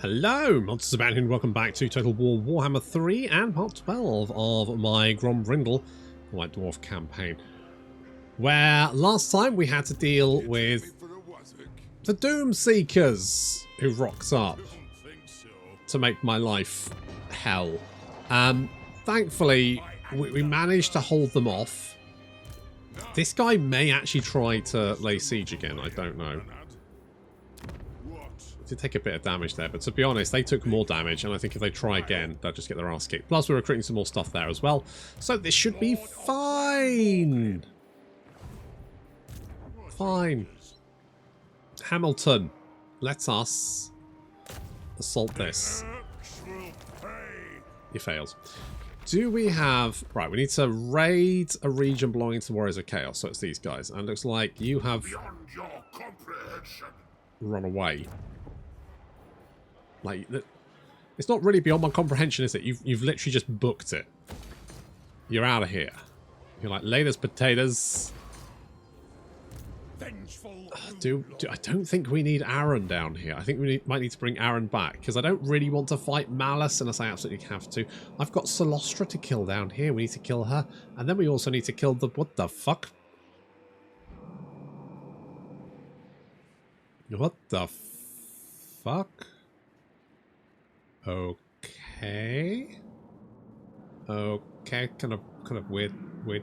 Hello, Modz is about and welcome back to Total War Warhammer 3 and part 12 of my Grombrindal White Dwarf campaign. Where last time we had to deal with the Doomseekers who rocked up to make my life hell. Thankfully, we managed to hold them off. This guy may actually try to lay siege again, I don't know. Did take a bit of damage there, but to be honest, they took more damage, and I think if they try again, they'll just get their ass kicked. Plus, we're recruiting some more stuff there as well, so this should be fine. Fine. Hamilton, let us assault this. He fails. Do we have... Right, we need to raid a region belonging to Warriors of Chaos, so it's these guys, and it looks like you have run away. Like, it's not really beyond my comprehension, is it? You've literally just booked it. You're out of here. You're like, latest potatoes. I don't think we need Aaron down here. I think we might need to bring Aaron back, because I don't really want to fight Malus unless I absolutely have to. I've got Solostra to kill down here. We need to kill her. And then we also need to kill the... What the fuck? What the fuck? Okay. Okay, kind of weird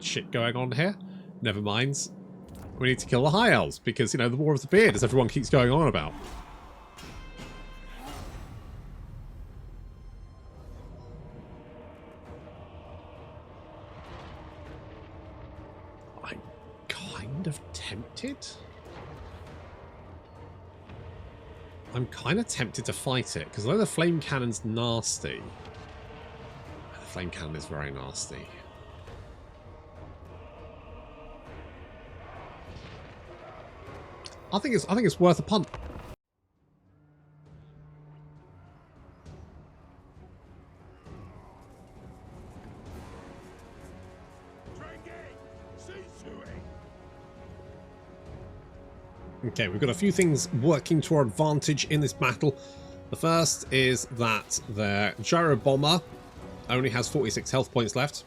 shit going on here. Never mind. We need to kill the High Elves because, you know, the War of the Beard, as everyone keeps going on about. I'm kind of tempted. I'm kind of tempted to fight it, because although the flame cannon's nasty... The flame cannon is very nasty. I think it's worth a punt. Okay, we've got a few things working to our advantage in this battle. The first is that their gyro bomber only has 46 health points left.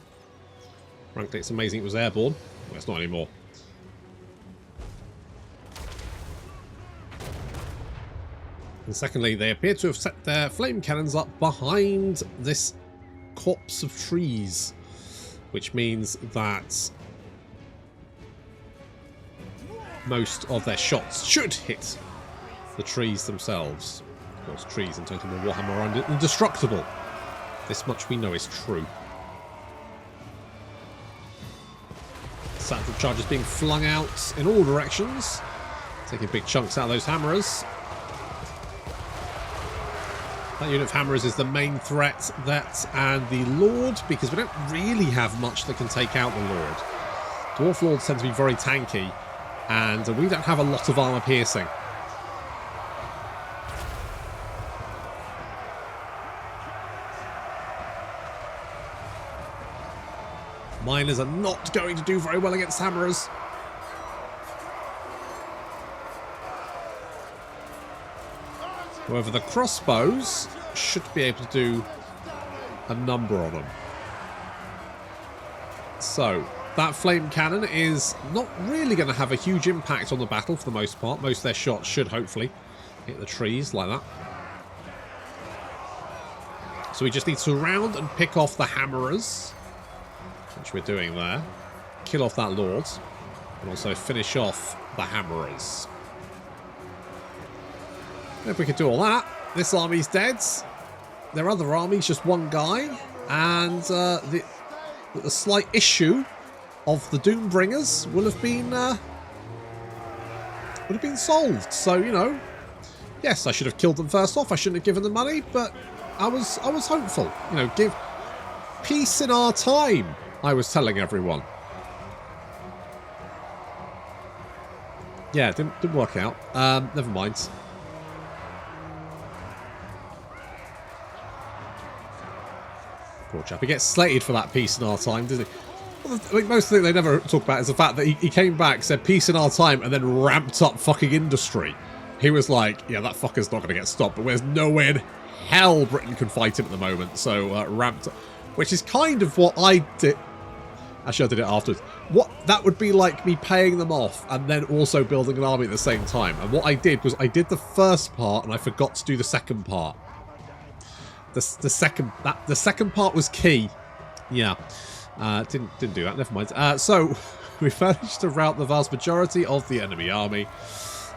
Frankly, it's amazing it was airborne. Well, it's not anymore. And secondly, they appear to have set their flame cannons up behind this copse of trees, which means that most of their shots should hit the trees themselves. Of course, trees in Total War Warhammer are indestructible. This much we know is true. Satchel charges being flung out in all directions, taking big chunks out of those hammerers. That unit of hammerers is the main threat, that and the Lord, because we don't really have much that can take out the Lord. Dwarf Lords tend to be very tanky, and we don't have a lot of armor piercing. Miners are not going to do very well against hammerers. However, the crossbows should be able to do a number on them. So, that flame cannon is not really going to have a huge impact on the battle for the most part. Most of their shots should hopefully hit the trees like that. So we just need to surround and pick off the hammerers, which we're doing there. Kill off that Lord, and also finish off the hammerers. If we could do all that, this army's dead. Their other army's just one guy, and the slight issue of the Doombringers will have been solved. So, you know, yes, I should have killed them first off. I shouldn't have given them money, but I was hopeful. You know, give peace in our time, I was telling everyone. Yeah, didn't work out. Never mind. Poor chap. He gets slated for that peace in our time, doesn't he? Well, I think most of the thing they never talk about is the fact that he came back, said peace in our time, and then ramped up fucking industry. He was like, yeah, that fucker's not going to get stopped, but there's no way in hell Britain can fight him at the moment. So ramped up, which is kind of what I did. Actually, I did it afterwards. What that would be like me paying them off and then also building an army at the same time. And what I did was I did the first part and I forgot to do the second part. The second part was key. Yeah, didn't do that. Never mind. So we managed to rout the vast majority of the enemy army.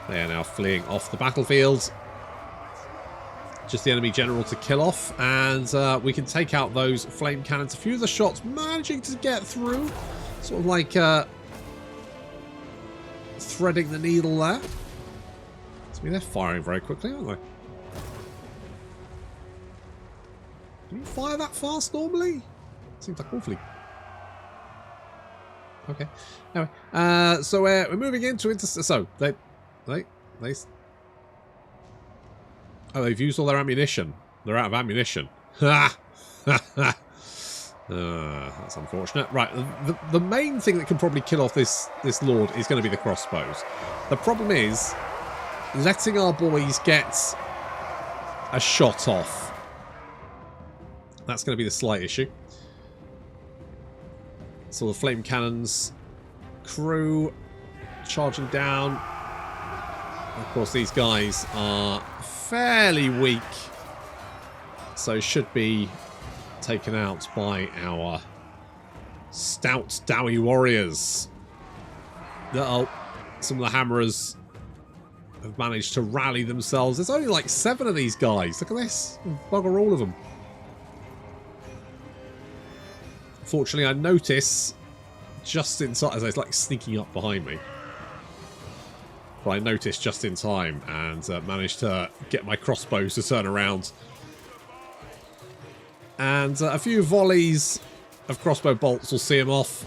They are now fleeing off the battlefield. Just the enemy general to kill off, and we can take out those flame cannons. A few of the shots managing to get through, sort of like threading the needle there. I mean, they're firing very quickly, aren't they? Can you fire that fast normally? Seems like awfully. Okay. Anyway, so we're moving into so they. Oh, they've used all their ammunition. They're out of ammunition. Ha! That's unfortunate. Right, the main thing that can probably kill off this lord is going to be the crossbows. The problem is letting our boys get a shot off. That's going to be the slight issue. So the flame cannons crew charging down. Of course, these guys are fairly weak, so should be taken out by our stout Dowie warriors. Oh, some of the hammerers have managed to rally themselves. There's only like 7 of these guys. Look at this. Bugger all of them. Fortunately, I notice just inside, as it's like sneaking up behind me. But I noticed just in time and managed to get my crossbows to turn around. And a few volleys of crossbow bolts will see him off.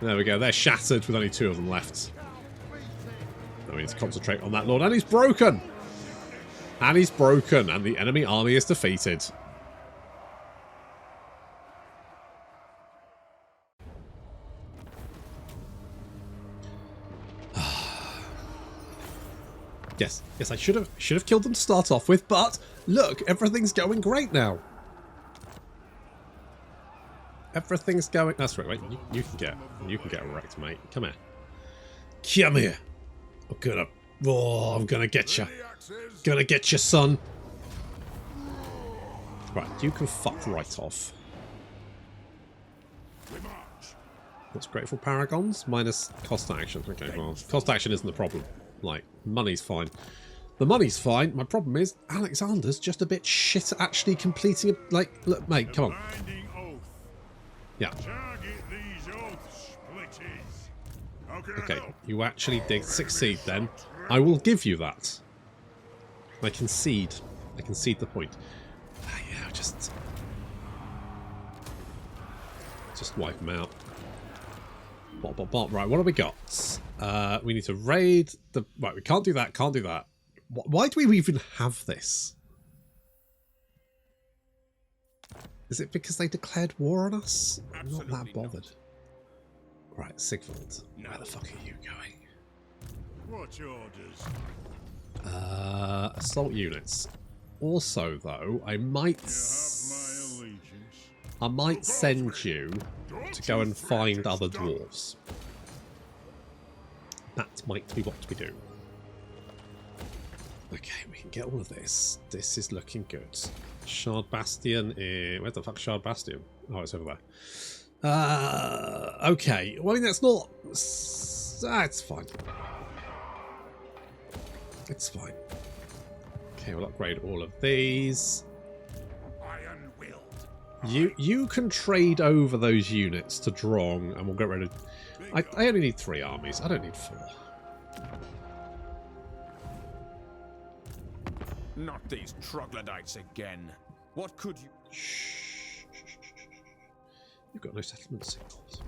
There we go. They're shattered with only 2 of them left. Now we need to concentrate on that lord. And he's broken! And he's broken. And the enemy army is defeated. Yes, I should have killed them to start off with, but look, everything's going great now. Everything's going. That's right. Wait, you can get wrecked, mate. Come here. Come here. I'm gonna get you. Gonna get you, son. Right, you can fuck right off. What's grateful paragons? Minus cost action. Okay, well, cost action isn't the problem. Like, money's fine. The money's fine. My problem is Alexander's just a bit shit at actually completing it. Like, look, mate, come on. Yeah. Okay, you actually did succeed then. I will give you that. I concede. I concede the point. Yeah, just wipe them out. Right, what have we got? We need to raid the... Right, we can't do that, can't do that. Why do we even have this? Is it because they declared war on us? I'm not that bothered. Right, Sigvald. Where the fuck are you going? What's your orders? Assault units. Also, though, I might send you to go and find other dwarves. That might be what we do. Okay, we can get all of this. This is looking good. Shard Bastion is... Where the fuck's Shard Bastion? Oh, it's over there. Okay. Well, I mean, that's not... it's fine. It's fine. Okay, we'll upgrade all of these. You can trade over those units to Drong, and we'll get rid of... I only need 3 armies. I don't need 4. Not these troglodytes again. What could you... Shh. You've got no settlement signals.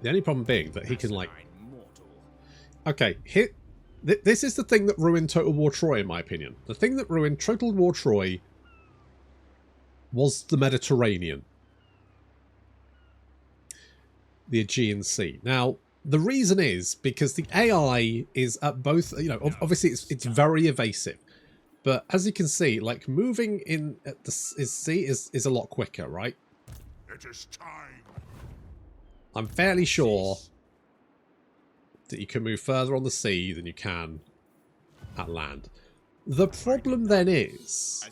The only problem being that he can, like... Okay, this is the thing that ruined Total War Troy, in my opinion. The thing that ruined Total War Troy was the Mediterranean. The Aegean Sea. Now, The reason is because the AI is at both, you know, obviously it's very evasive. But as you can see, like moving in at the sea is a lot quicker, right? It is time. I'm fairly sure that you can move further on the sea than you can at land. The problem then is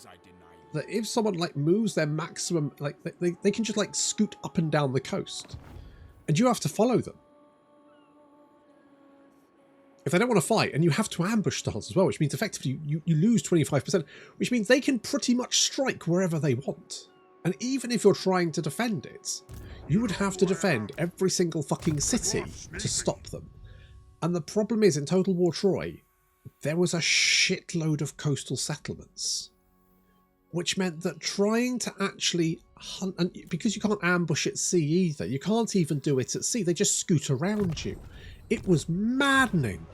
that if someone like moves their maximum, like they can just like scoot up and down the coast, and you have to follow them. If they don't want to fight, and you have to ambush stance as well, which means effectively you lose 25%, which means they can pretty much strike wherever they want. And even if you're trying to defend it, you would have to defend every single fucking city to stop them. And the problem is, in Total War Troy, there was a shitload of coastal settlements, which meant that trying to actually hunt, and because you can't ambush at sea either, you can't even do it at sea, they just scoot around you. It was maddening.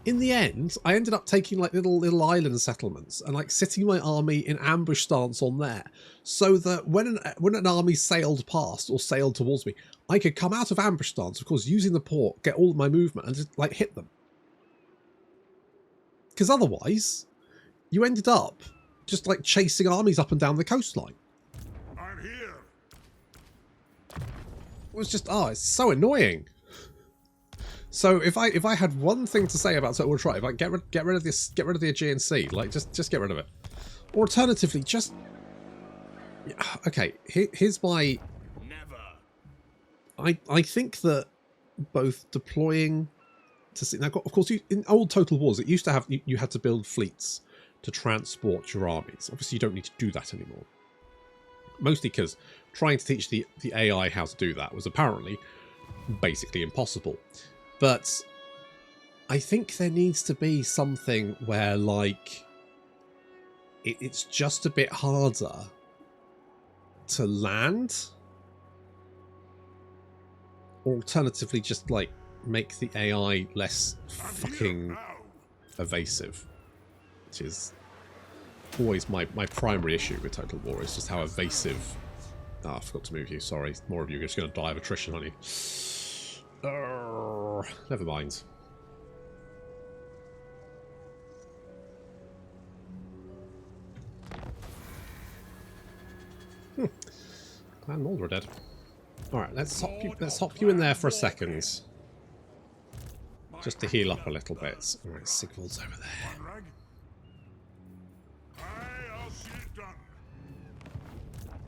In the end, I ended up taking like little island settlements and like sitting my army in ambush stance on there, so that when an army sailed past or sailed towards me, I could come out of ambush stance, of course, using the port, get all of my movement, and just like hit them. Because otherwise, you ended up just like chasing armies up and down the coastline. I'm here. It was just, oh, it's so annoying. So if I had one thing to say about Total War Troy, if I get rid of the Aegean Sea, like just get rid of it. Or alternatively, just okay. Here's my. Never. I think that both deploying to sea now, of course, in old Total Wars, it used to have you had to build fleets to transport your armies. Obviously, you don't need to do that anymore. Mostly because trying to teach the AI how to do that was apparently basically impossible. But I think there needs to be something where, like, it's just a bit harder to land. Or alternatively, just, like, make the AI less fucking evasive. Which is always my primary issue with Total War, is just how evasive... Oh, I forgot to move you, sorry. More of you are just going to die of attrition, aren't you? Never mind. Clan Mulder are dead. Alright, let's hop you in there for a second. Just to heal up a little bit. Alright, Sigvald's over there.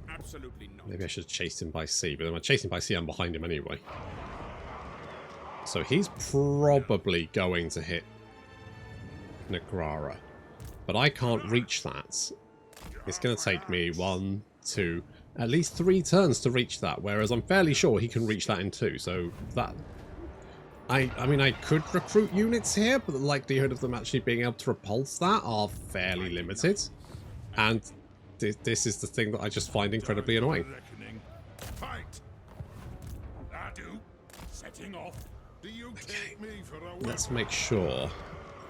Absolutely not. Maybe I should have chased him by sea, but then when I chase him by sea, I'm behind him anyway. So he's probably going to hit Nagrara. But I can't reach that. It's going to take me 1, 2, at least 3 turns to reach that, whereas I'm fairly sure he can reach that in 2. So that... I mean, I could recruit units here, but the likelihood of them actually being able to repulse that are fairly limited. And this is the thing that I just find incredibly annoying. Fight. Setting off. Okay, let's make sure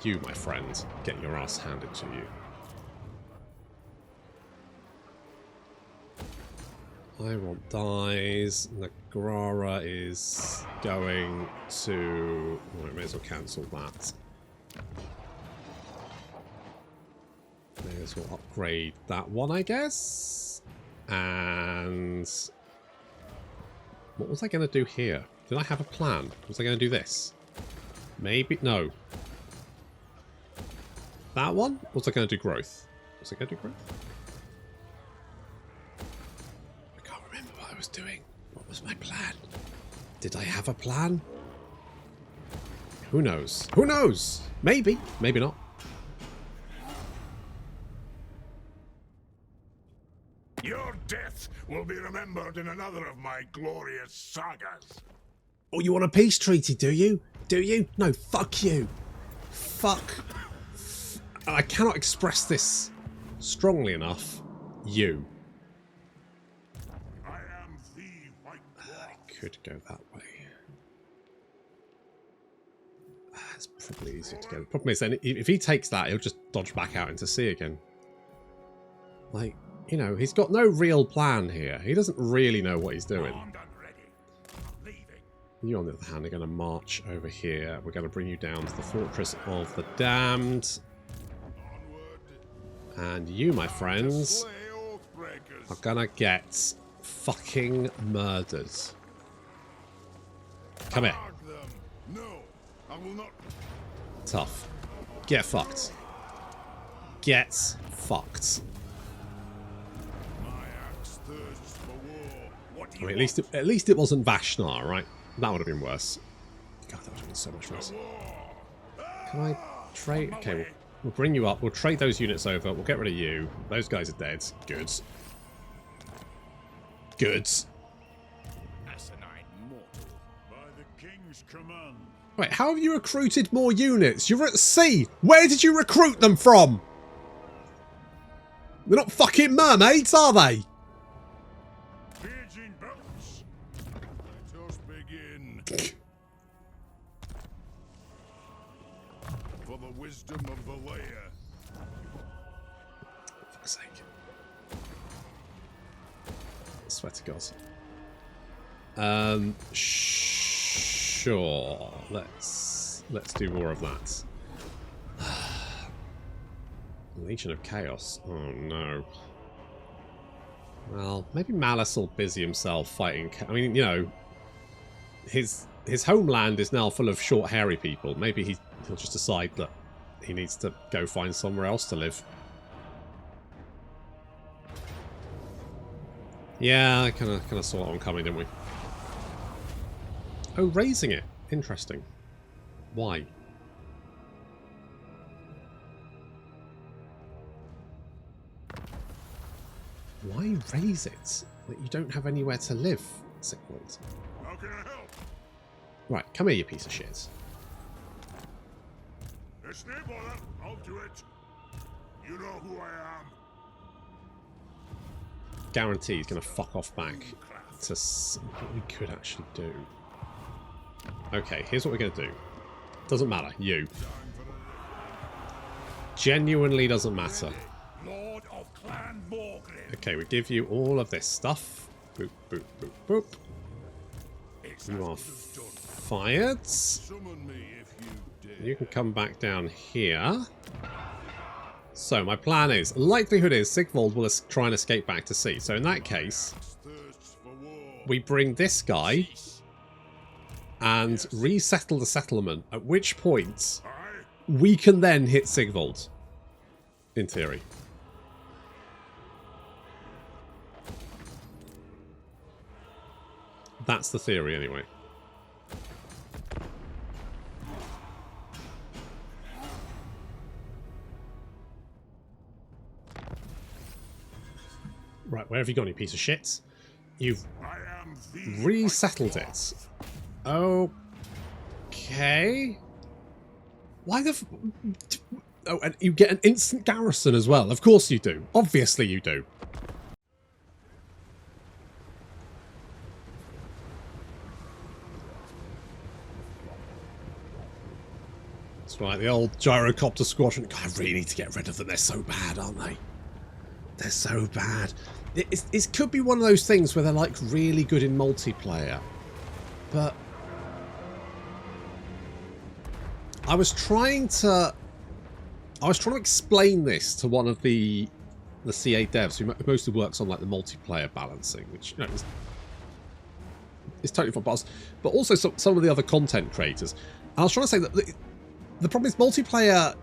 you, my friend, get your ass handed to you. I want dies. Nagrara is going to... Oh, I may as well cancel that. May as well upgrade that one, I guess. And... what was I going to do here? Did I have a plan? Was I going to do this? Maybe... no. That one? Or was I going to do growth? Was I going to do growth? I can't remember what I was doing. What was my plan? Did I have a plan? Who knows? Who knows? Maybe. Maybe not. Your death will be remembered in another of my glorious sagas. Oh, you want a peace treaty, do you? Do you? No, fuck you. Fuck. I cannot express this strongly enough. You. I am the White Dwarf. I could go that way. It's probably easier to go. The problem is, then, if he takes that, he'll just dodge back out into sea again. Like, you know, he's got no real plan here. He doesn't really know what he's doing. Armed and ready. Leaving. You, on the other hand, are going to march over here. We're going to bring you down to the Fortress of the Damned. And you, my friends, are going to get fucking murdered. Come here. No, I will not. Tough. Get fucked. Get fucked. I mean, at least it wasn't Vashnar, right? That would have been worse. God, that would have been so much worse. Can I trade? Okay, we'll bring you up. We'll trade those units over. We'll get rid of you. Those guys are dead. Good. Good. Wait, how have you recruited more units? You're at sea. Where did you recruit them from? They're not fucking mermaids, are they? For the wisdom of the layer. For fuck's sake. I swear to God. Sure. Let's do more of that. Legion of Chaos. Oh no. Well, maybe Malus will busy himself fighting. I mean, you know, his homeland is now full of short, hairy people. Maybe he'll just decide that he needs to go find somewhere else to live. Yeah, I kind of saw that one coming, didn't we? Oh, raising it. Interesting. Why? Why raise it? That you don't have anywhere to live, Sigvald. How can I help? Right, come here, you piece of shit. It's no bother. I'll do it. You know who I am. Guarantee he's going to fuck off back to what we could actually do. Okay, here's what we're going to do. Doesn't matter. You. Genuinely doesn't matter. Lord of Clan Morgrim. Okay, we give you all of this stuff. Boop, boop, boop, boop. You are fired. You can come back down here. So my plan is, likelihood is Sigvald will try and escape back to sea. So in that case, we bring this guy and resettle the settlement, at which point we can then hit Sigvald, in theory. That's the theory anyway. Right, where have you gone, you piece of shit? You've resettled it. Okay. Why the oh, and you get an instant garrison as well. Of course you do. Obviously you do. That's right, the old gyrocopter squadron. God, I really need to get rid of them. They're so bad, aren't they? They're so bad. It could be one of those things where they're like really good in multiplayer. But I was trying to explain this to one of the CA devs who mostly works on like the multiplayer balancing, which you know is totally fun. But also some of the other content creators. And I was trying to say that the problem is multiplayer.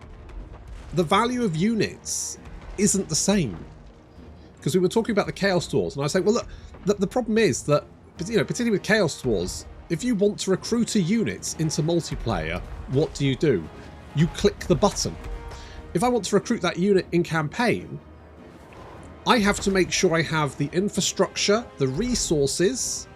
The value of units isn't the same. Because we were talking about the Chaos Dwarfs, and I was saying, well, look, the problem is that, you know, particularly with Chaos Dwarfs, if you want to recruit a unit into multiplayer, what do? You click the button. If I want to recruit that unit in campaign, I have to make sure I have the infrastructure, the resources,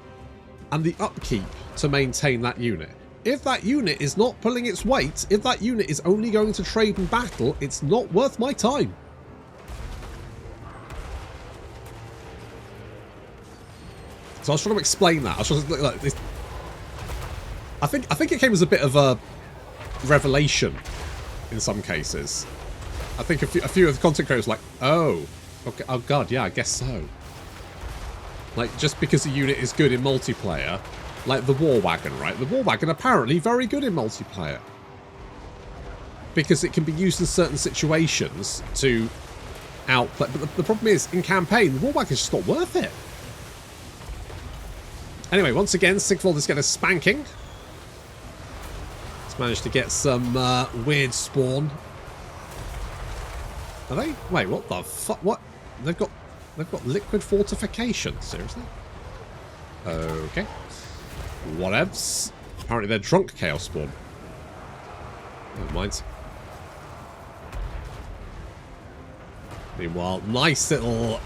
and the upkeep to maintain that unit. If that unit is not pulling its weight, if that unit is only going to trade in battle, it's not worth my time. So I was trying to explain that. I was trying to, like, this, I think it came as a bit of a revelation in some cases. I think a few of the content creators were like, oh, okay, oh god, yeah, I guess so. Like, just because a unit is good in multiplayer like the War Wagon, right? The War Wagon apparently very good in multiplayer. Because it can be used in certain situations to outplay. But the problem is, in campaign, the War Wagon's just not worth it. Anyway, once again, Sigvald is getting a spanking. He's managed to get some weird spawn. Are they? Wait, what the fuck? What? They've got liquid fortification. Seriously? Okay. Whatevs. Apparently they're drunk chaos spawn. Never mind. Meanwhile, nice little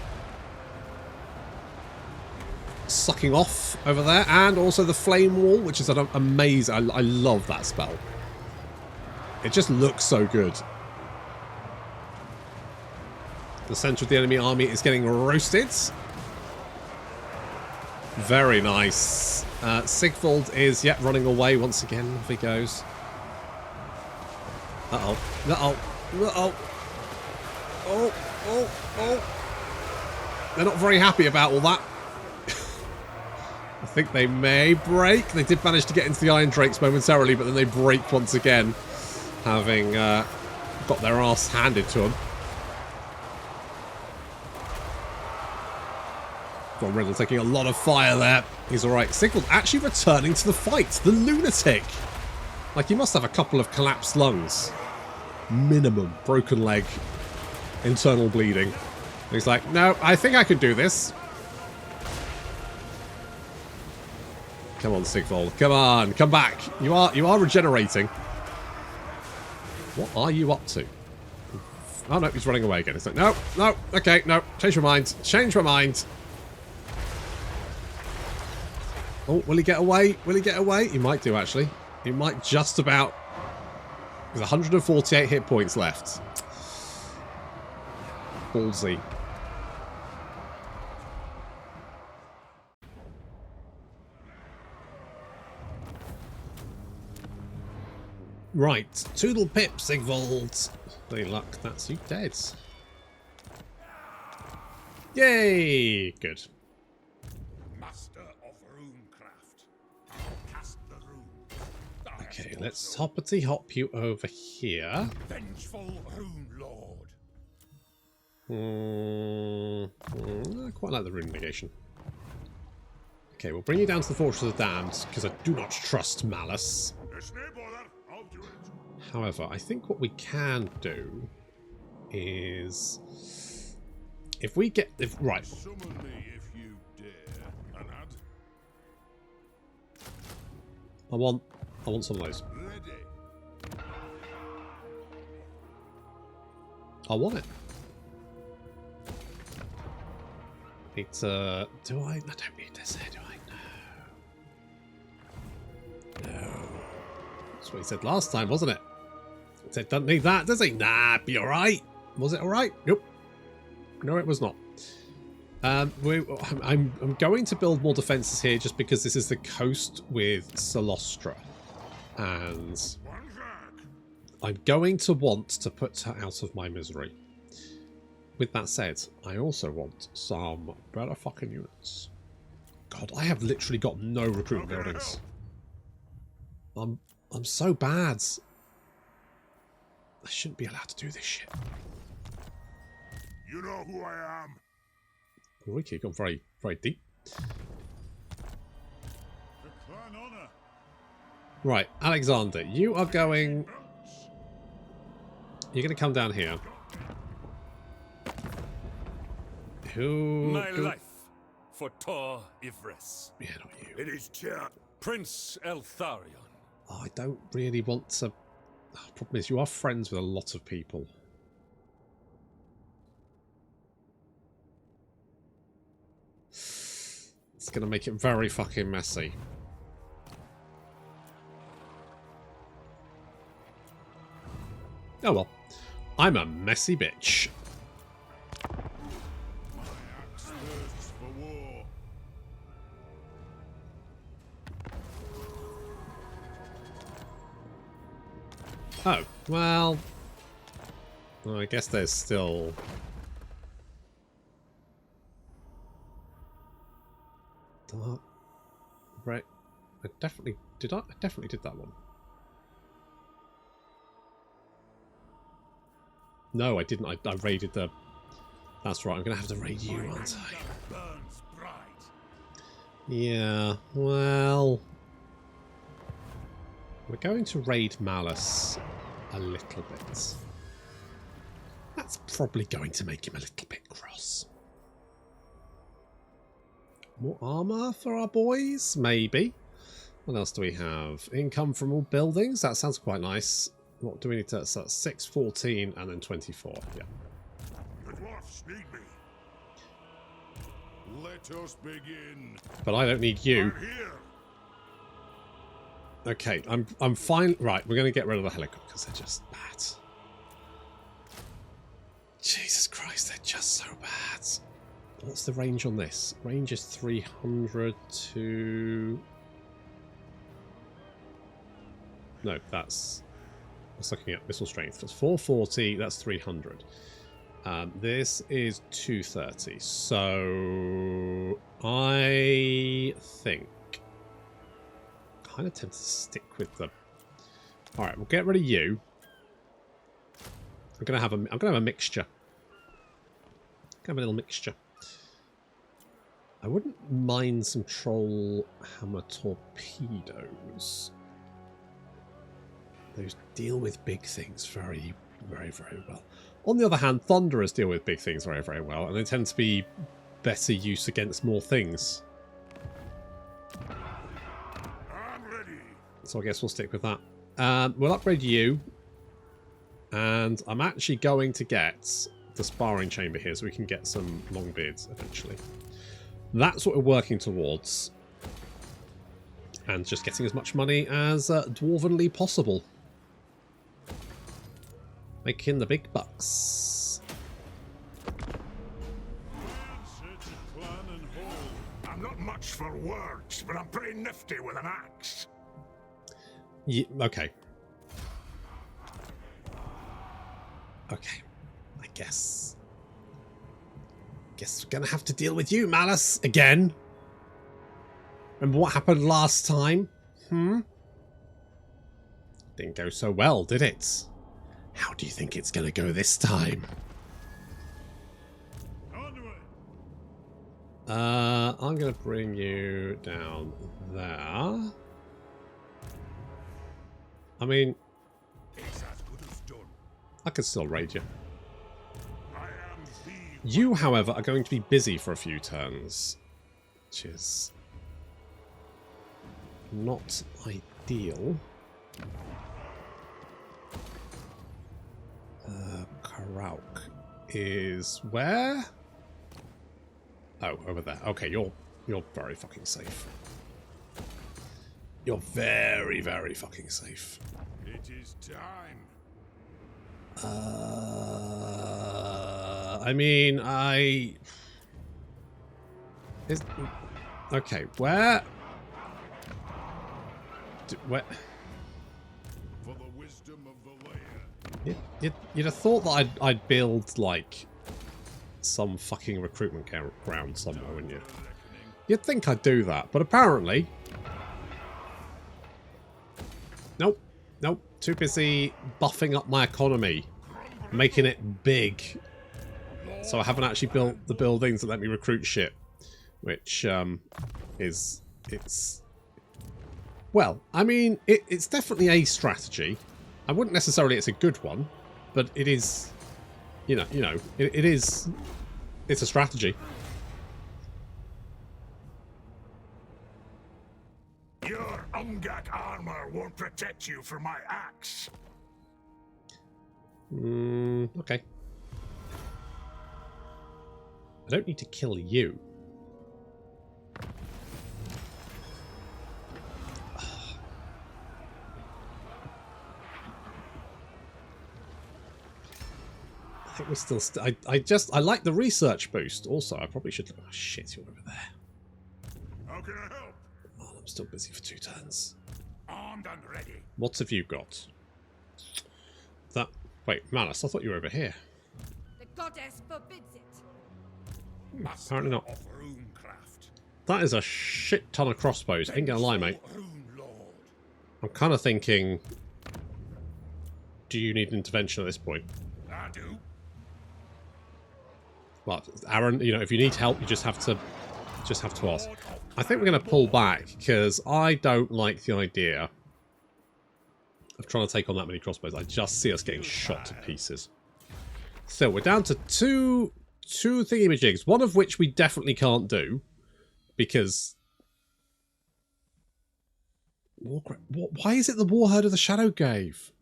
sucking off over there, and also the flame wall, which is an amazing. I love that spell. It just looks so good. The center of the enemy army is getting roasted. Very nice. Sigvald is yet running away once again. Off he goes. Uh-oh. Uh-oh. Uh-oh. Oh, oh, oh. They're not very happy about all that. I think they may break. They did manage to get into the Iron Drakes momentarily, but then they break once again, having got their ass handed to them. Grombrindal taking a lot of fire there. He's alright. Sigvald actually returning to the fight. The lunatic. Like, he must have a couple of collapsed lungs. Minimum. Broken leg. Internal bleeding. And he's like, no, I think I can do this. Come on, Sigvald. Come on. Come back. You are regenerating. What are you up to? Oh, no, he's running away again. It's like, no, no, okay, no. Change my mind. Change my mind. Oh, will he get away? Will he get away? He might do, actually. He might just about. There's 148 hit points left. Ballsy. Right. Toodle pip, Sigvald. Any luck, that's you dead. Yay! Good. Okay, let's hoppity hop you over here. Vengeful Rune Lord. I quite like the rune negation. Okay, we'll bring you down to the Fortress of the Damned, because I do not trust Malus. I'll do it. However, I think what we can do is, if we get right. Summon me if you dare, Anad. I want some of those. Ready. I want it. It's do I don't need this here, do I? No. That's what he said last time, wasn't it? He said doesn't need that, does he? Nah, be alright. Was it alright? Nope. No, it was not. I'm going to build more defences here just because this is the coast with Solostra. And I'm going to want to put her out of my misery. With that said, I also want some better fucking units. God, I have literally got no recruitment buildings. I'm so bad. I shouldn't be allowed to do this shit. You know who I am. Ulrika got very, very deep. The clan honor. Right, Alexander, you are going... You're going to come down here. My life for Tor Ivres. Yeah, not you. It is Chair. Prince Eltharion. Oh, I don't really want to... problem is, you are friends with a lot of people. It's going to make it very fucking messy. Oh well. I'm a messy bitch. My axe thirsts for war. Oh, well... I guess there's still... Dark... Right. I definitely did. I definitely did that one. No, I didn't. I raided the... That's right, I'm going to have to raid you, aren't I? Yeah, well... We're going to raid Malus a little bit. That's probably going to make him a little bit cross. More armour for our boys? Maybe. What else do we have? Income from all buildings? That sounds quite nice. What do we need to... So that's 6, 14, and then 24. Yeah. The dwarfs need me. Let us begin. But I don't need you. I'm here. Okay, I'm fine. Right, we're going to get rid of the helicopters. They're just bad. Jesus Christ, they're just so bad. What's the range on this? Range is 300 to... No, that's... I was looking at missile strength. That's 440, that's 300. This is 230. So I think... kind of tempted to stick with the... Alright, we'll get rid of you. I'm gonna have a mixture. Have a little mixture. I wouldn't mind some troll hammer torpedoes. Those deal with big things very, very, very well. On the other hand, thunderers deal with big things very, very well, and they tend to be better use against more things. I'm ready. So I guess we'll stick with that. We'll upgrade you. And I'm actually going to get the sparring chamber here so we can get some longbeards eventually. That's what we're working towards. And just getting as much money as dwarvenly possible. Making the big bucks. I'm not much for words, but I'm pretty nifty with an axe. Yeah, okay. Okay. I guess we're gonna have to deal with you, Malus, again. Remember what happened last time? Didn't go so well, did it? How do you think it's gonna go this time? I'm gonna bring you down there. I mean, I could still raid you. You, however, are going to be busy for a few turns, which is not ideal. Karauk is where? Oh, over there. Okay, you're very fucking safe. You're very, very fucking safe. It is time. I mean, okay, where? Where? For the wisdom of the layer. You'd have thought that I'd build, like, some fucking recruitment ground somewhere, wouldn't you? You'd think I'd do that, but apparently... Nope. Nope. Too busy buffing up my economy. Making it big. So I haven't actually built the buildings that let me recruit shit. Which, it's... Well, I mean, it's definitely a strategy. I wouldn't necessarily it's a good one. But it is... You know, it is... It's a strategy. Your Ungak armor won't protect you from my axe. Okay. I don't need to kill you. I think we're still... I like the research boost. Also, I probably should... Oh, shit, you're over there. How can I help? Oh, I'm still busy for 2 turns. Armed and ready. What have you got? That... Wait, Malus, I thought you were over here. The goddess forbids it. Apparently not. Of runecraft. That is a shit ton of crossbows. Ain't gonna lie, mate. I'm kind of thinking, do you need intervention at this point? I do. But Aaron, you know, if you need help, you just have to ask. I think we're going to pull back because I don't like the idea of trying to take on that many crossbows. I just see us getting shot to pieces. So we're down to two thingamajigs, one of which we definitely can't do because why is it the Warherd of the Shadow Gave?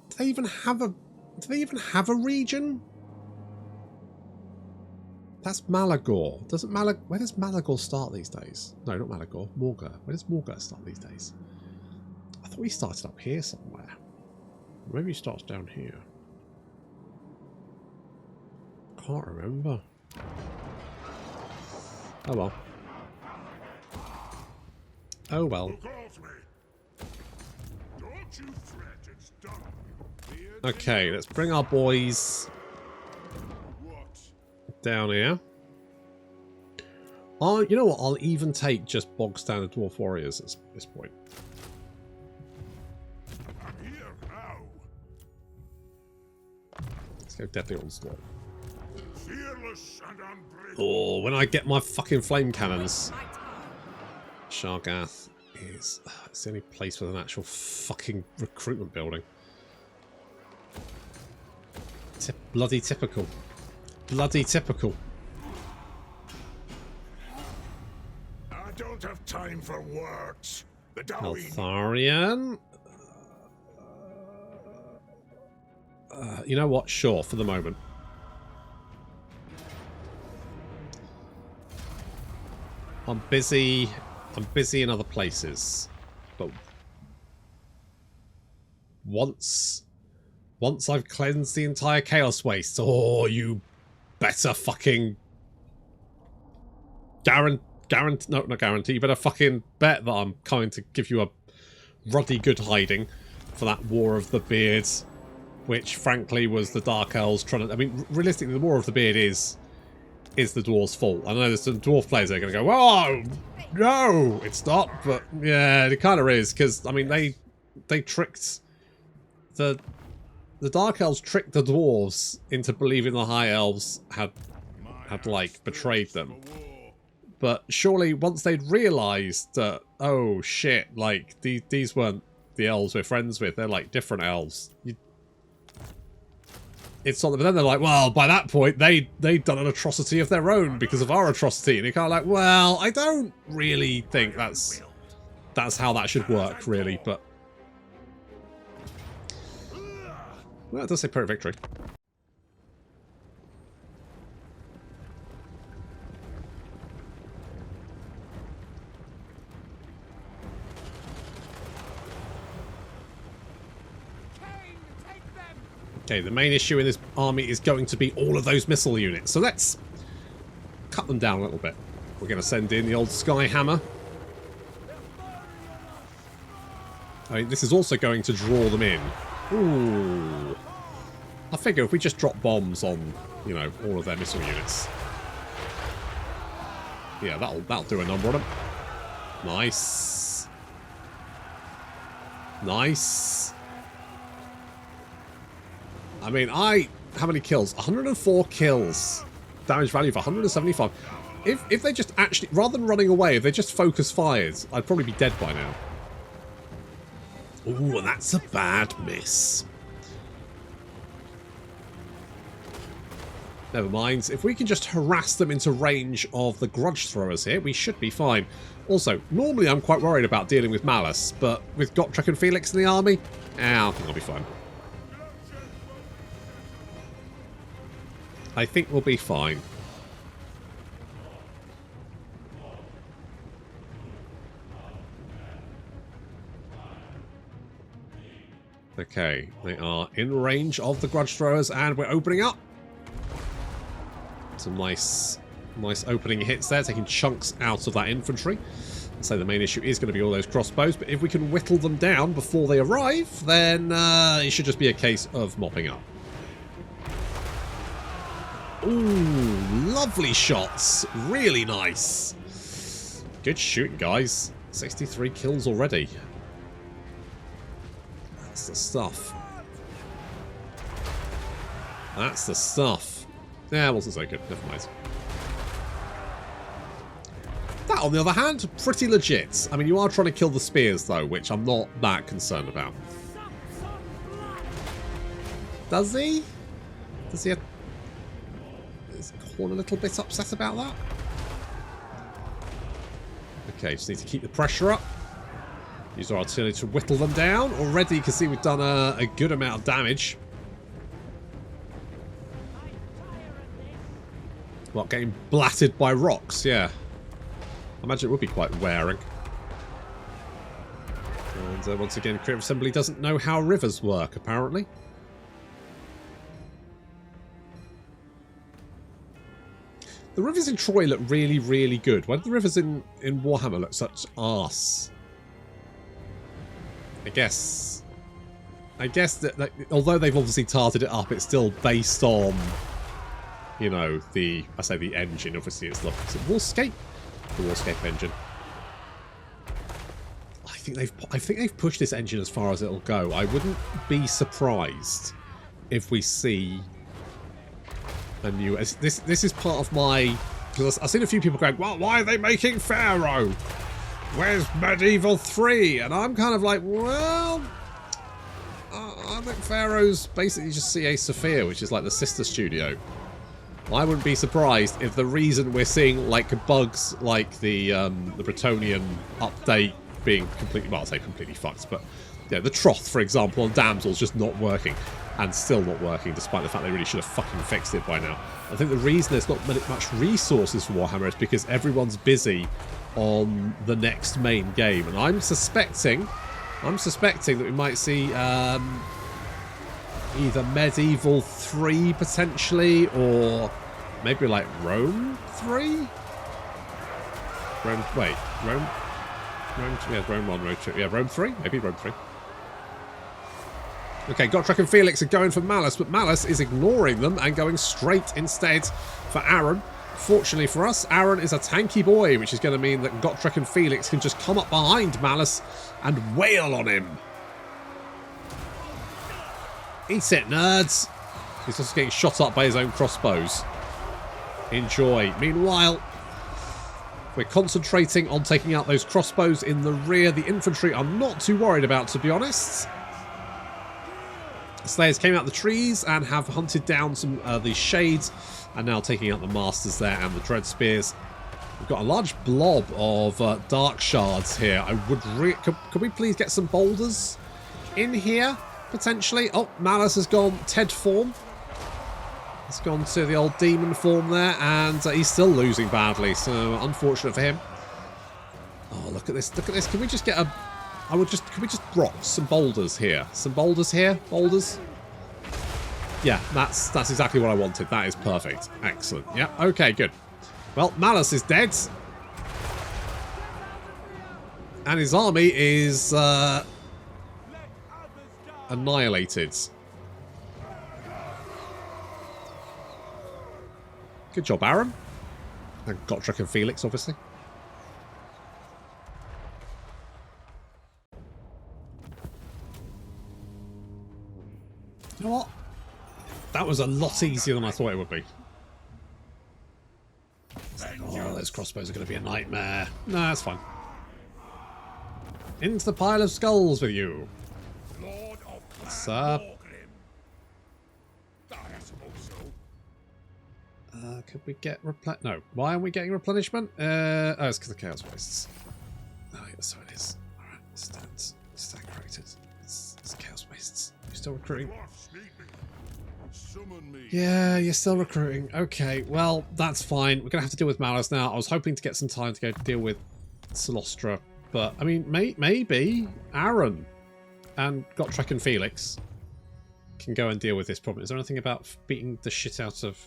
Do they even have a region? That's Malagor. Where does Malagor start these days? No, not Malagor. Morga. Where does Morga start these days? I thought he started up here somewhere. Maybe he starts down here. Can't remember. Oh well. Oh well. Okay, let's bring our boys down here. Oh, you know what? I'll even take just bog standard dwarf warriors at this point. Let's go deadly onslaught. Oh, when I get my fucking flame cannons. Shargath is it's the only place with an actual fucking recruitment building. Bloody typical. Bloody typical. I don't have time for words. The Altharian. You know what? Sure, for the moment. I'm busy in other places. But once I've cleansed the entire Chaos Waste, oh, you better fucking not guarantee, you better fucking bet that I'm coming to give you a ruddy good hiding for that War of the Beard, which frankly was the Dark Elves trying to... I mean, realistically, the War of the Beard is the dwarves' fault. I know there's some dwarf players that are going to go, "Oh, no, it's not," but yeah, it kind of is, because, I mean, they tricked... The Dark Elves tricked the dwarves into believing the High Elves had like, betrayed them. But surely, once they'd realised that, oh shit, like, these weren't the elves we're friends with, they're like different elves. It's not, but then they're like, well, by that point, they'd done an atrocity of their own because of our atrocity. And you're kind of like, well, I don't really think that's how that should work, really, but... Well, it does say Pyrrhic Victory. Okay, the main issue in this army is going to be all of those missile units. So let's cut them down a little bit. We're going to send in the old Sky Hammer. I mean, this is also going to draw them in. Ooh. I figure if we just drop bombs on, you know, all of their missile units. Yeah, that'll do a number on them. Nice. Nice. I mean, how many kills? 104 kills. Damage value of 175. If they just actually, rather than running away, if they just focus fired, I'd probably be dead by now. Ooh, and that's a bad miss. Never mind. If we can just harass them into range of the grudge throwers here, we should be fine. Also, normally I'm quite worried about dealing with Malus, but with Gotrek and Felix in the army, I think I'll be fine. I think we'll be fine. Okay, they are in range of the grudge throwers, and we're opening up. Some nice opening hits there, taking chunks out of that infantry. So the main issue is going to be all those crossbows, but if we can whittle them down before they arrive, then it should just be a case of mopping up. Ooh, lovely shots. Really nice. Good shooting, guys. 63 kills already. That's the stuff. That's the stuff. Yeah, it wasn't so good. Never mind. That, on the other hand, pretty legit. I mean, you are trying to kill the spears, though, which I'm not that concerned about. Does he? Does he have... Is Corn a little bit upset about that? Okay, just need to keep the pressure up. Use our artillery to whittle them down. Already you can see we've done a good amount of damage. What, getting blatted by rocks? Yeah. I imagine it would be quite wearing. And once again, Creative Assembly doesn't know how rivers work, apparently. The rivers in Troy look really, really good. Why do the rivers in Warhammer look such arse? I guess that although they've obviously tarted it up, it's still based on, you know, the engine. Obviously, it's the Warscape. The Warscape engine. I think they've pushed this engine as far as it'll go. I wouldn't be surprised if we see a new. This is part of my, because I've seen a few people going, well, why are they making Pharaoh? Where's Medieval 3? And I'm kind of like, well, I think Pharaoh's basically just CA Sophia, which is like the sister studio. I wouldn't be surprised if the reason we're seeing like bugs like the Bretonnian update being completely, well, I'll say completely fucked, but yeah, the Troth, for example, on Damsel's just not working, and still not working, despite the fact they really should have fucking fixed it by now. I think the reason there's not much resources for Warhammer is because everyone's busy on the next main game, and I'm suspecting that we might see either Medieval 3 potentially, or maybe like Rome 3? Rome 1, Rome 2, yeah, Rome 3? Maybe Rome 3. Okay, Gotrek and Felix are going for Malus, but Malus is ignoring them and going straight instead for Aaron. Fortunately for us, Aaron is a tanky boy, which is going to mean that Gotrek and Felix can just come up behind Malus and wail on him. Eat it, nerds. He's also getting shot up by his own crossbows. Enjoy. Meanwhile, we're concentrating on taking out those crossbows in the rear. The infantry I'm not too worried about, to be honest. Slayers came out the trees and have hunted down some the shades, and now taking out the masters there and the dread spears. We've got a large blob of dark shards here. I would could we please get some boulders in here potentially? Oh, Malus has gone Ted form. He's gone to the old demon form there, and he's still losing badly, so unfortunate for him. Oh, look at this! Look at this! Can we just get a? Can we just drop some boulders here? Some boulders here? Boulders? Yeah, that's exactly what I wanted. That is perfect. Excellent. Yeah, okay, good. Well, Malus is dead. And his army is annihilated. Good job, Aaron. And Gotrek and Felix, obviously. You know what? That was a lot easier than I thought it would be. Oh, those crossbows are going to be a nightmare. No, that's fine. Into the pile of skulls with you. Sir. Could we get no. Why aren't we getting replenishment? Oh, it's because of Chaos Wastes. Oh, yeah, so it is. Alright, stat created. It's Chaos Wastes. You're still recruiting? Yeah, you're still recruiting. Okay, well, that's fine. We're going to have to deal with Malus now. I was hoping to get some time to go deal with Celostra, but, I mean, maybe Aaron and Gotrek and Felix can go and deal with this problem. Is there anything about beating the shit out of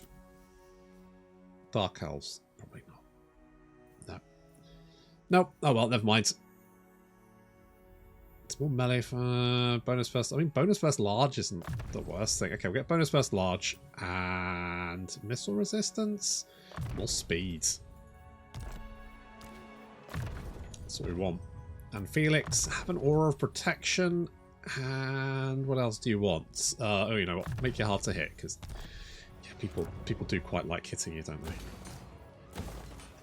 Dark Elves? Probably not. No. Nope. Oh, well, never mind. It's more melee for bonus first. I mean, bonus first large isn't the worst thing. Okay, we'll get bonus first large and missile resistance, more speed. That's what we want. And Felix, have an aura of protection. And what else do you want? Oh, you know what? Make you hard to hit, because yeah, people do quite like hitting you, don't they?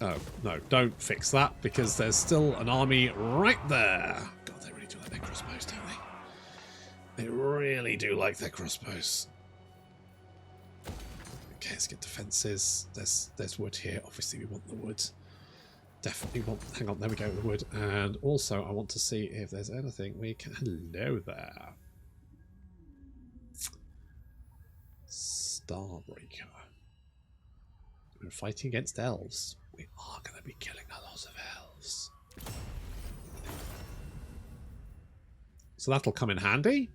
Oh, no, don't fix that, because there's still an army right there. God, they really do like their crossbows, don't they? They really do like their crossbows. Okay, let's get defences. There's wood here. Obviously, we want the wood. Definitely want... Hang on, there we go, the wood. And also, I want to see if there's anything we can... Hello there. Starbreaker. We're fighting against elves. We are going to be killing a lot of elves. So that'll come in handy.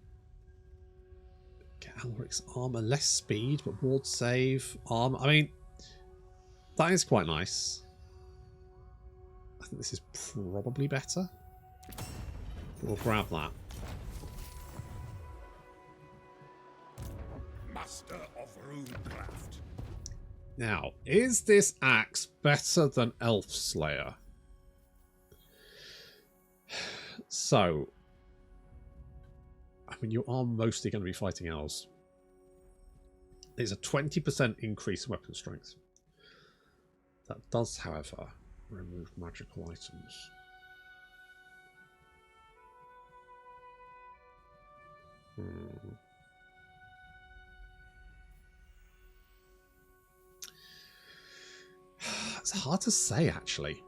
Get Alric's armor, less speed, but ward save, armor. I mean, that is quite nice. I think this is probably better. We'll grab that. Master of Runecraft. Now, is this axe better than Elf Slayer? So, I mean, you are mostly going to be fighting elves. There's a 20% increase in weapon strength. That does, however, remove magical items. It's hard to say, actually.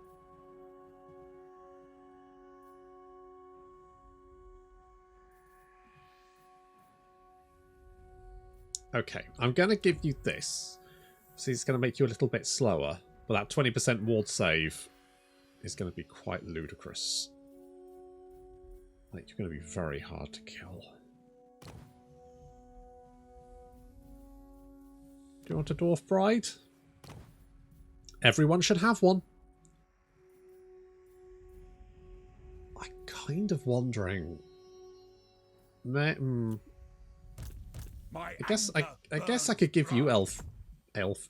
Okay, I'm going to give you this. See, it's going to make you a little bit slower, but that 20% ward save is going to be quite ludicrous. I think you're going to be very hard to kill. Do you want a Dwarf Bride? Everyone should have one. I'm kind of wondering. I guess I could give you elf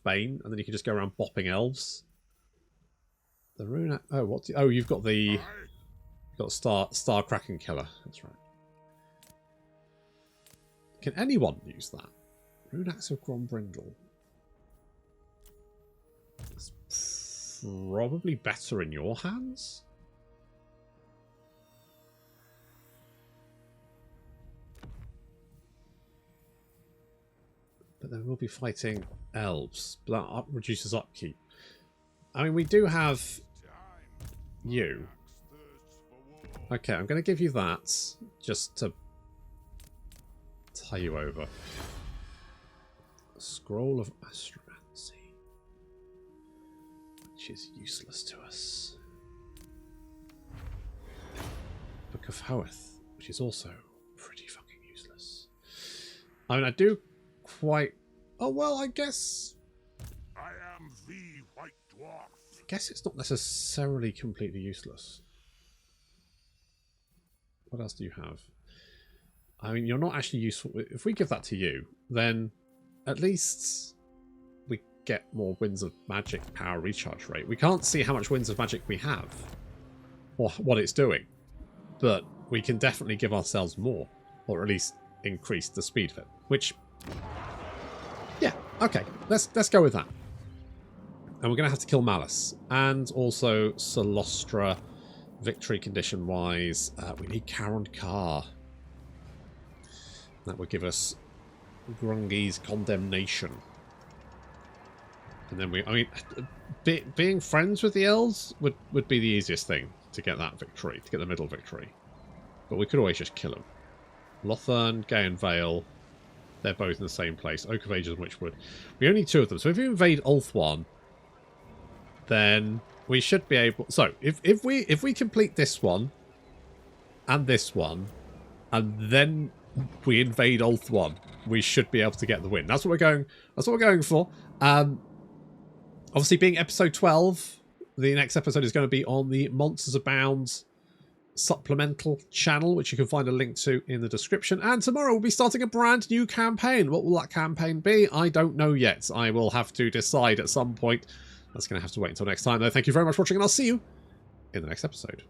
bane, and then you could just go around bopping elves. The rune. Oh, what? Oh, you've got the star kraken killer. That's right. Can anyone use that? Rune axe of Grombrindal. It's probably better in your hands. But then we'll be fighting elves. But that reduces upkeep. I mean, we do have you. Okay, I'm going to give you that just to tie you over. A Scroll of Astromancy, which is useless to us. Book of Hoeth, which is also pretty fucking useless. I mean, I do quite... Oh, well, I guess... I am the White Dwarf. I guess it's not necessarily completely useless. What else do you have? I mean, you're not actually useful. If we give that to you, then at least we get more Winds of Magic power recharge rate. We can't see how much Winds of Magic we have or what it's doing, but we can definitely give ourselves more, or at least increase the speed of it. Which, yeah, okay, let's go with that. And we're going to have to kill Malus and also Solostra. Victory condition wise, we need Karon Carr. That would give us Grungi's Condemnation. And then I mean, being friends with the elves would be the easiest thing to get that victory, to get the middle victory. But we could always just kill them. Lothern, Gay and Vale, they're both in the same place. Oak of Ages and Witchwood. We only need 2 of them. So if you invade Ulthuan, then we should be able... So, if we complete this one, and this one, and then we invade Ulthuan, we should be able to get the win. That's what we're going for. Obviously, being episode 12, the next episode is going to be on the Monsters Abound supplemental channel, which you can find a link to in the description. And tomorrow we'll be starting a brand new campaign. What will that campaign be? I don't know yet. I will have to decide at some point. That's going to have to wait until next time, though. Thank you very much for watching, and I'll see you in the next episode.